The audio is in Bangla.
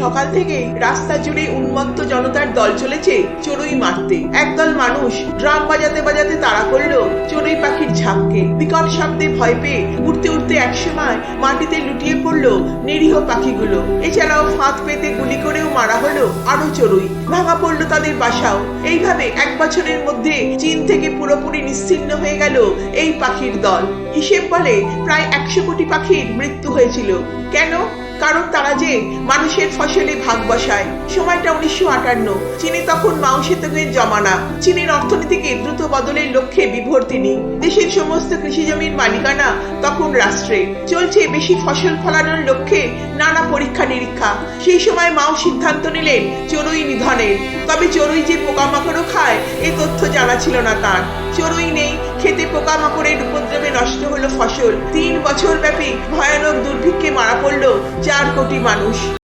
সকাল থেকে রাস্তা জুড়ে উন্মত্ত জনতার দল চলেছে চড়ুই মারতে। একদল মানুষ ড্রাম বাজাতে বাজাতে তাড়া করলো চড়ুই পাখির ঝাঁককে। বিকট শব্দে ভয় পেয়ে উঠতে উঠতে একসময় মাটিতে লুটিয়ে পড়লো নিরীহ পাখিগুলো। এছাড়াও ফাঁদ পেতে গুলি করেও মারা হলো আরো চড়ুই। ভাঙা পড়লো তাদের বাসাও। এইভাবে 1 বছরের মধ্যে চীন থেকে পুরোপুরি নিশ্চিহ্ন হয়ে গেল এই পাখির দল। হিসেব বলে প্রায় 100 কোটি পাখির মৃত্যু হয়েছিল। কেন? কারণ তারা যে মানুষের ফসলে ভাগ বসায়। সময়টা 1958। চীনে তখন মাও সেতুংয়ের জমানা। চীনের অর্থনীতিকে দ্রুত বদলের লক্ষ্যে বিভোর তিনি। দেশের সমস্ত কৃষি জমির মালিকানা তখন রাষ্ট্রে। চলছে বেশি ফসল ফলানোর লক্ষ্যে নানা পরীক্ষা নিরীক্ষা। সেই সময় মাও সিদ্ধান্ত নিলেন চড়ুই নিধনের। তবে চড়ুই যে পোকামাকড়ও খায় এ তথ্য জানা ছিল না তার। চড়ুই নেই, খেতে পোকামাকড়ের উপদ্রবে নষ্ট হলো ফসল। 3 বছর ব্যাপী ভয়ানক দুর্ভিক্ষে মারা পড়ল 4 কোটি মানুষ।